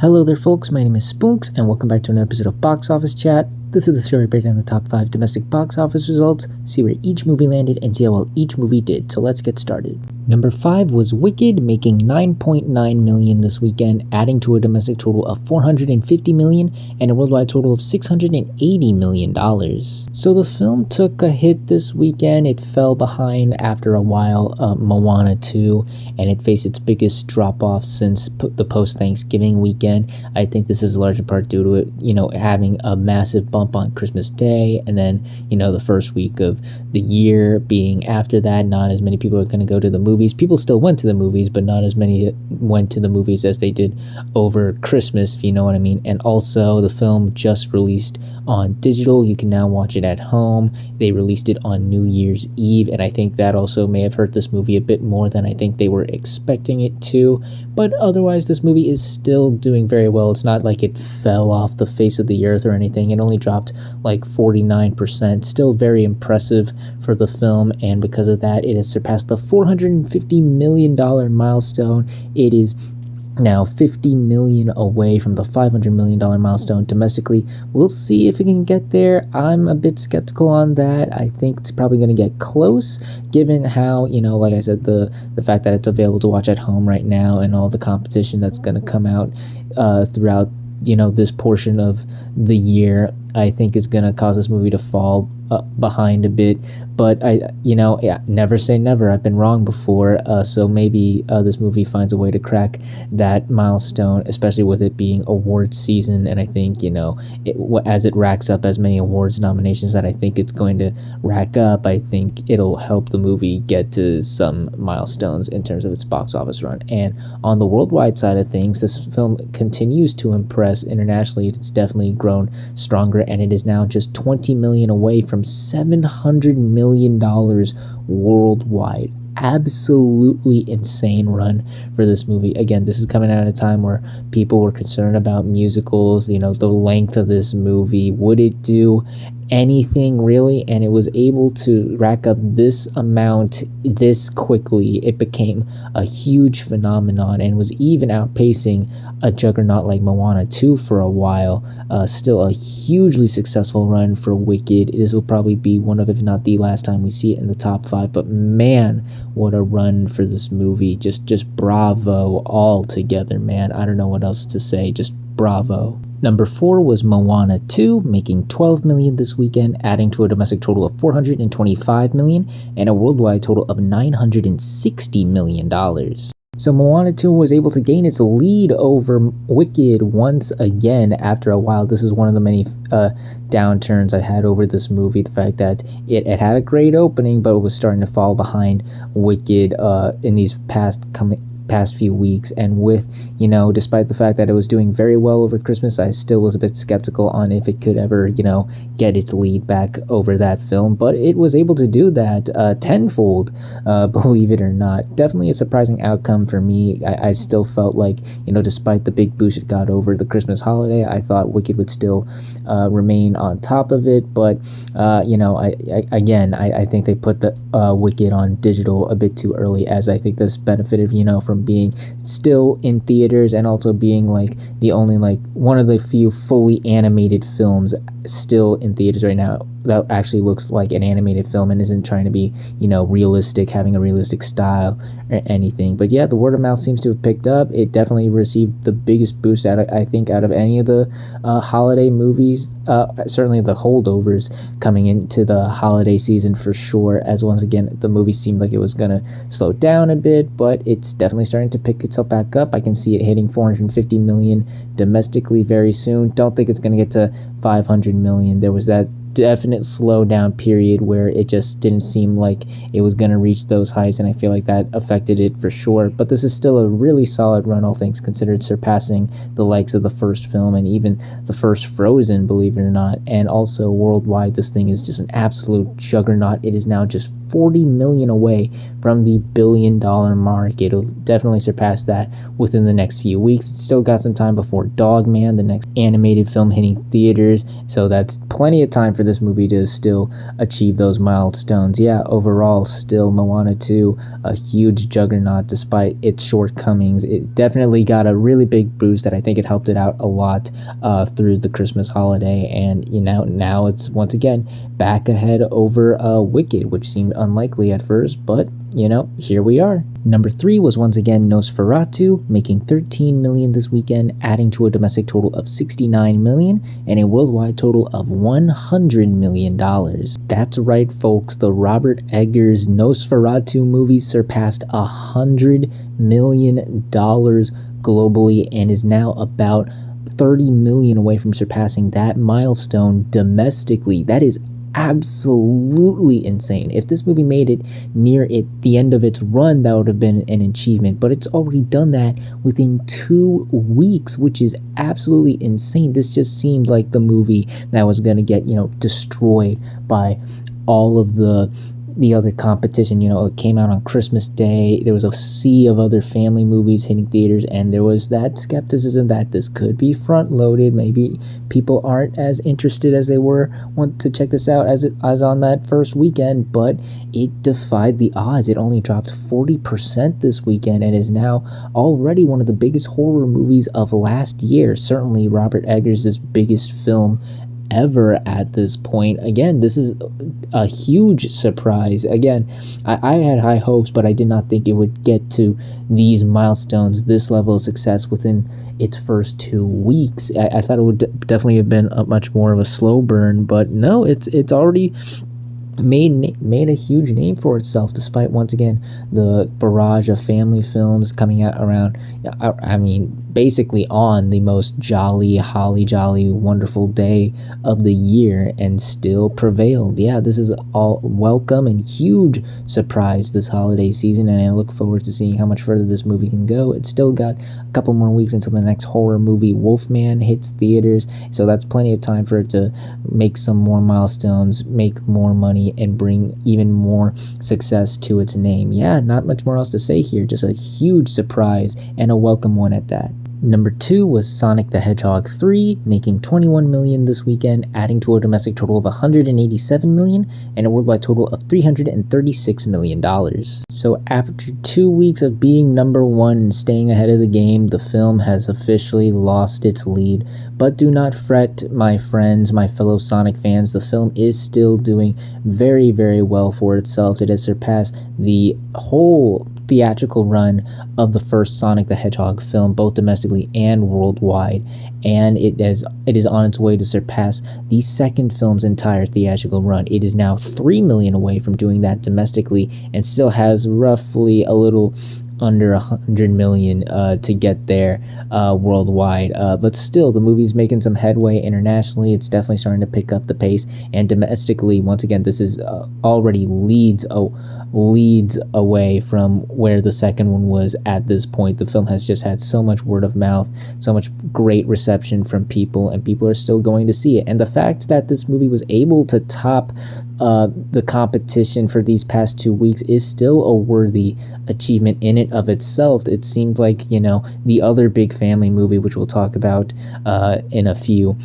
Hello there folks, my name is Spoonks and welcome back to another episode of Box Office Chat. This is the show where we break down the top 5 domestic box office results, see where each movie landed, and see how well each movie did. So let's get started. Number 5 was Wicked, making $9.9 million this weekend, adding to a domestic total of $450 million and a worldwide total of $680 million. So the film took a hit this weekend. It fell behind after a while Moana 2, and it faced its biggest drop-off since the post-Thanksgiving weekend. I think this is a large part due to it, having a massive bump on Christmas Day, and then, the first week of the year being after that. Not as many people are going to go to the movies. People still went to the movies, but not as many went to the movies as they did over Christmas, if you know what I mean. And also, the film just released on digital. You can now watch it at home. They released it on New Year's Eve, and I think that also may have hurt this movie a bit more than I think they were expecting it to. But otherwise, this movie is still doing very well. It's not like it fell off the face of the earth or anything. It only dropped like 49%. Still very impressive for the film, and because of that, it has surpassed the $450 million milestone. It is now $50 million away from the $500 million milestone domestically. We'll see if it can get there. I'm a bit skeptical on that. I think it's probably going to get close, given how, like I said, the fact that it's available to watch at home right now and all the competition that's going to come out throughout this portion of the year. I think is going to cause this movie to fall behind a bit, but never say never. I've been wrong before, so maybe this movie finds a way to crack that milestone, especially with it being awards season. And I think as it racks up as many awards nominations that I think it's going to rack up, I think it'll help the movie get to some milestones in terms of its box office run. And on the worldwide side of things, this film continues to impress internationally. It's definitely grown stronger, and it is now just $20 million away from $700 million worldwide. Absolutely insane run for this movie. Again, this is coming out at a time where people were concerned about musicals, the length of this movie. Would it do anything really? And it was able to rack up this amount this quickly. It became a huge phenomenon and was even outpacing a juggernaut like Moana 2 for a while. Still a hugely successful run for Wicked. This will probably be one of, if not the last time we see it in the top 5, but man, what a run for this movie. Just bravo all together, man. I don't know what else to say, just bravo. Number 4 was Moana 2, making $12 million this weekend, adding to a domestic total of $425 million and a worldwide total of $960 million. So Moana 2 was able to gain its lead over Wicked once again after a while. This is one of the many downturns I had over this movie. The fact that it had a great opening, but it was starting to fall behind Wicked in these past few weeks. And with, despite the fact that it was doing very well over Christmas, I still was a bit skeptical on if it could ever, get its lead back over that film. But it was able to do that tenfold, believe it or not. Definitely a surprising outcome for me. I still felt like, despite the big boost it got over the Christmas holiday, I thought Wicked would still remain on top of it. But, I think they put the Wicked on digital a bit too early, as I think this benefited, from being still in theaters and also being like the only one of the few fully animated films still in theaters right now that actually looks like an animated film and isn't trying to be realistic, having a realistic style or anything. But yeah, the word of mouth seems to have picked up. It definitely received the biggest boost out of any of the holiday movies, certainly the holdovers coming into the holiday season for sure, as once again the movie seemed like it was gonna slow down a bit, but it's definitely starting to pick itself back up. I can see it hitting $450 million domestically very soon. Don't think it's gonna get to $500 million. There was that definite slowdown period where it just didn't seem like it was going to reach those heights, and I feel like that affected it for sure. But this is still a really solid run, all things considered, surpassing the likes of the first film and even the first Frozen, believe it or not. And also worldwide, this thing is just an absolute juggernaut. It is now just $40 million away from the $1 billion mark. It'll definitely surpass that within the next few weeks. It's still got some time before Dog Man, the next animated film, hitting theaters, so that's plenty of time for for this movie to still achieve those milestones. Yeah, overall, still Moana 2, a huge juggernaut despite its shortcomings. It definitely got a really big boost that I think it helped it out a lot through the Christmas holiday, and now it's once again back ahead over Wicked, which seemed unlikely at first, but here we are. Number 3 was once again Nosferatu, making $13 million this weekend, adding to a domestic total of $69 million and a worldwide total of $100 million. That's right, folks. The Robert Eggers Nosferatu movie surpassed $100 million globally and is now about $30 million away from surpassing that milestone domestically. That is absolutely insane. If this movie made it near the end of its run, that would have been an achievement, but it's already done that within 2 weeks, which is absolutely insane. This just seemed like the movie that was going to get destroyed by all of the other competition. It came out on Christmas Day. There was a sea of other family movies hitting theaters, and there was that skepticism that this could be front loaded. Maybe people aren't as interested as they want to check this out as on that first weekend, but it defied the odds. It only dropped 40% this weekend and is now already one of the biggest horror movies of last year. Certainly Robert Eggers' biggest film ever at this point. Again, this is a huge surprise. Again, I had high hopes, but I did not think it would get to these milestones, this level of success within its first 2 weeks. I thought it would definitely have been a much more of a slow burn, but no, it's already made a huge name for itself, despite once again the barrage of family films coming out around, basically on the most holly jolly wonderful day of the year, and still prevailed. Yeah, this is all welcome and huge surprise this holiday season, and I look forward to seeing how much further this movie can go. It's still got a couple more weeks until the next horror movie Wolfman hits theaters, so that's plenty of time for it to make some more milestones, make more money, and bring even more success to its name. Yeah, not much more else to say here, just a huge surprise and a welcome one at that. Number 2 was Sonic the Hedgehog 3, making $21 million this weekend, adding to a domestic total of $187 million and a worldwide total of $336 million. So after 2 weeks of being number 1 and staying ahead of the game, the film has officially lost its lead. But do not fret, my friends, my fellow Sonic fans. The film is still doing very, very well for itself. It has surpassed the whole theatrical run of the first Sonic the Hedgehog film, both domestically and worldwide, and it is on its way to surpass the second film's entire theatrical run. It is now 3 million away from doing that domestically, and still has roughly a little under 100 million to get there worldwide, but still the movie's making some headway internationally. It's definitely starting to pick up the pace, and domestically, once again, this is already leads away from where the second one was at this point. The film has just had so much word of mouth, so much great reception from people, and people are still going to see it. And the fact that this movie was able to top the competition for these past 2 weeks is still a worthy achievement in it of itself. It seemed like, the other big family movie, which we'll talk about in a few,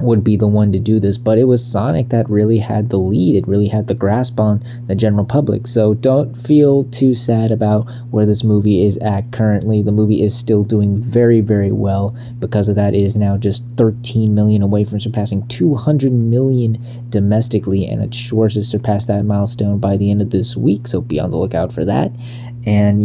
would be the one to do this, but it was Sonic that really had the lead. It really had the grasp on the general public. So don't feel too sad about where this movie is at currently. The movie is still doing very, very well. Because of that, it is now just 13 million away from surpassing 200 million domestically, and it's sure to surpass that milestone by the end of this week, so be on the lookout for that. And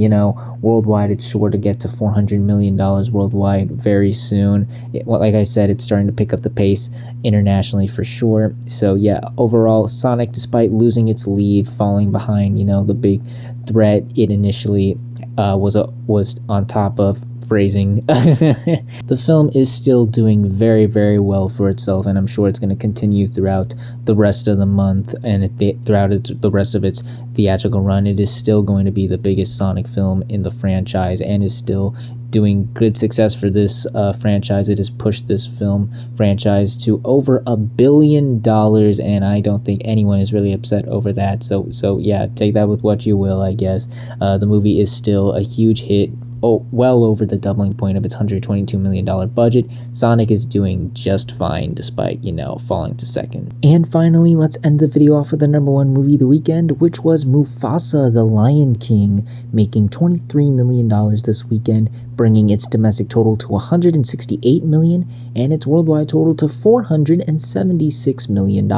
worldwide, it's sure to get to $400 million worldwide very soon. Like I said, it's starting to pick up the pace internationally for sure. So yeah, overall, Sonic, despite losing its lead, falling behind, the big threat it initially was on top of, phrasing, the film is still doing very, very well for itself, and I'm sure it's going to continue throughout the rest of the month and throughout the rest of its theatrical run. It is still going to be the biggest Sonic film in the franchise, and is still doing good success for this franchise. It has pushed this film franchise to over $1 billion, and I don't think anyone is really upset over that. So yeah, take that with what you will, I guess. The movie is still a huge hit well over the doubling point of its $122 million budget. Sonic is doing just fine despite, falling to second. And finally, let's end the video off with the number one movie of the weekend, which was Mufasa the Lion King, making $23 million this weekend, bringing its domestic total to $168 million and its worldwide total to $476 million.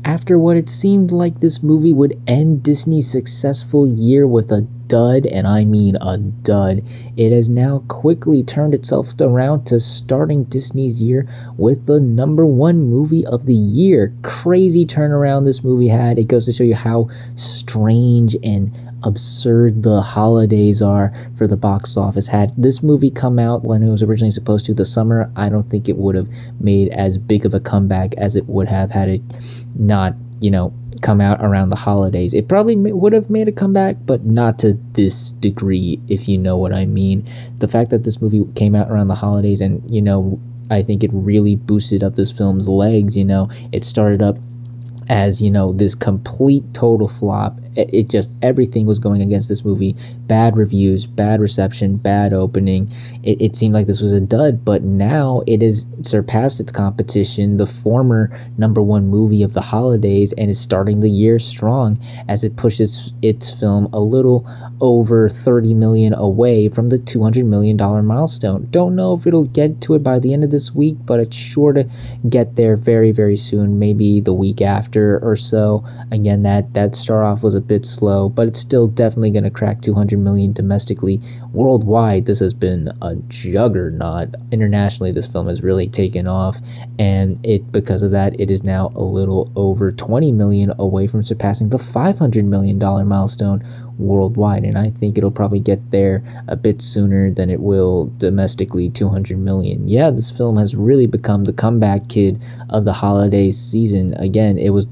After what it seemed like this movie would end Disney's successful year with a dud, and I mean a dud, it has now quickly turned itself around to starting Disney's year with the number one movie of the year. Crazy turnaround this movie had. It goes to show you how strange and absurd the holidays are for the box office. Had this movie come out when it was originally supposed to, the summer, I don't think it would have made as big of a comeback as it would have had it not, come out around the holidays. It probably would have made a comeback, but not to this degree, if you know what I mean. The fact that this movie came out around the holidays and, I think it really boosted up this film's legs. It started up as this complete total flop. It just, everything was going against this movie. Bad reviews, bad reception, bad opening. It seemed like this was a dud, but now it has surpassed its competition, the former number one movie of the holidays, and is starting the year strong as it pushes its film a little over $30 million away from the $200 million milestone. Don't know if it'll get to it by the end of this week, but it's sure to get there very, very soon, maybe the week after or so. Again, that start off was a bit slow, but it's still definitely going to crack 200 million domestically. Worldwide, this has been a juggernaut. Internationally, this film has really taken off, and because of that, it is now a little over 20 million away from surpassing the $500 million milestone worldwide, and I think it'll probably get there a bit sooner than it will domestically. 200 million. Yeah, this film has really become the comeback kid of the holiday season. Again, it was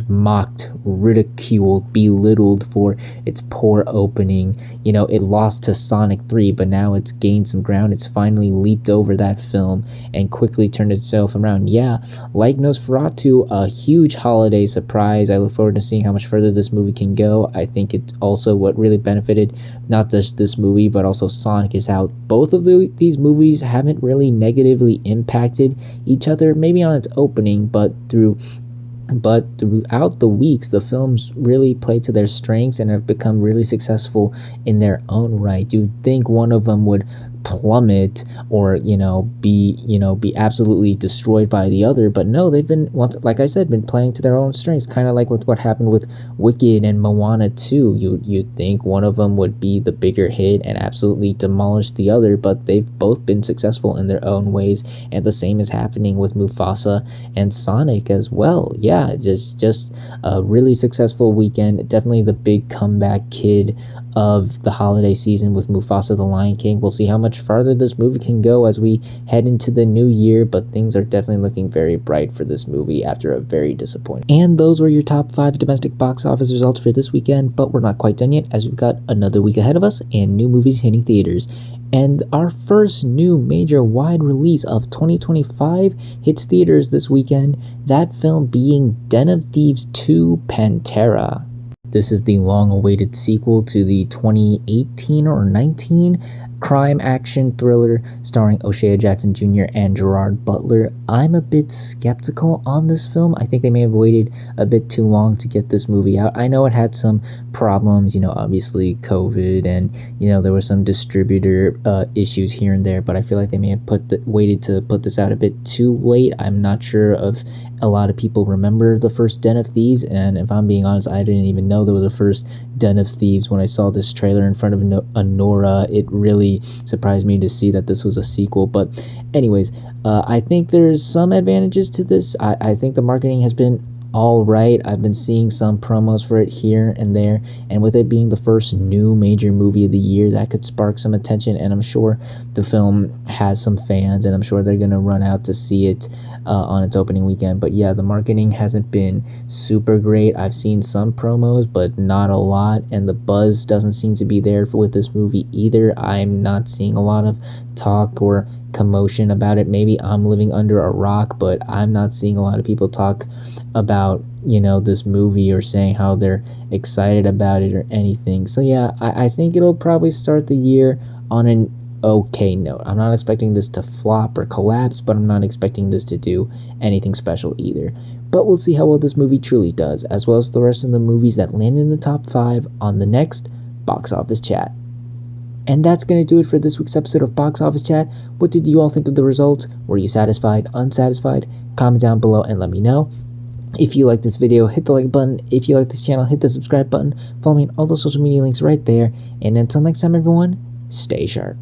mocked, ridiculed, belittled for its poor opening. It lost to Sonic 3, but now it's gained some ground. It's finally leaped over that film and quickly turned itself around. Yeah, like Nosferatu, a huge holiday surprise. I look forward to seeing how much further this movie can go. I think it's also what really benefited not just this movie but also Sonic is how both of these movies haven't really negatively impacted each other, maybe on its opening, but throughout the weeks the films really play to their strengths and have become really successful in their own right. You'd think one of them would plummet or be absolutely destroyed by the other, but no, they've been, like I said, been playing to their own strengths, kind of like with what happened with Wicked and Moana 2. You'd think one of them would be the bigger hit and absolutely demolish the other, but they've both been successful in their own ways, and the same is happening with Mufasa and Sonic as well. Yeah, just a really successful weekend. Definitely the big comeback kid of the holiday season with Mufasa the Lion King. We'll see how much farther this movie can go as we head into the new year, but things are definitely looking very bright for this movie after a very disappointing. And those were your top 5 domestic box office results for this weekend, but we're not quite done yet as we've got another week ahead of us and new movies hitting theaters. And our first new major wide release of 2025 hits theaters this weekend, that film being Den of Thieves 2 Pantera. This is the long-awaited sequel to the 2018 or 19 crime action thriller starring O'Shea Jackson Jr. and Gerard Butler. I'm a bit skeptical on this film. I think they may have waited a bit too long to get this movie out. I know it had some problems, obviously COVID, and there were some distributor issues here and there, but I feel like they may have waited to put this out a bit too late. I'm not sure if a lot of people remember the first Den of Thieves, and if I'm being honest, I didn't even know there was a first Den of Thieves when I saw this trailer in front of Anora. It really surprised me to see that this was a sequel, but anyways, I think there's some advantages to this. I think the marketing has been all right. I've been seeing some promos for it here and there, and with it being the first new major movie of the year, that could spark some attention, and I'm sure the film has some fans, and I'm sure they're gonna run out to see it on its opening weekend. But yeah, the marketing hasn't been super great. I've seen some promos, but not a lot, and the buzz doesn't seem to be there with this movie either. I'm not seeing a lot of talk or commotion about it. Maybe I'm living under a rock, but I'm not seeing a lot of people talk about this movie or saying how they're excited about it or anything. So yeah, I think it'll probably start the year on an okay note. I'm not expecting this to flop or collapse, but I'm not expecting this to do anything special either. But we'll see how well this movie truly does, as well as the rest of the movies that land in the top 5 on the next Box Office Chat. And that's going to do it for this week's episode of Box Office Chat. What did you all think of the results? Were you satisfied, unsatisfied? Comment down below and let me know. If you like this video, hit the like button. If you like this channel, hit the subscribe button. Follow me on all the social media links right there. And until next time, everyone, stay sharp.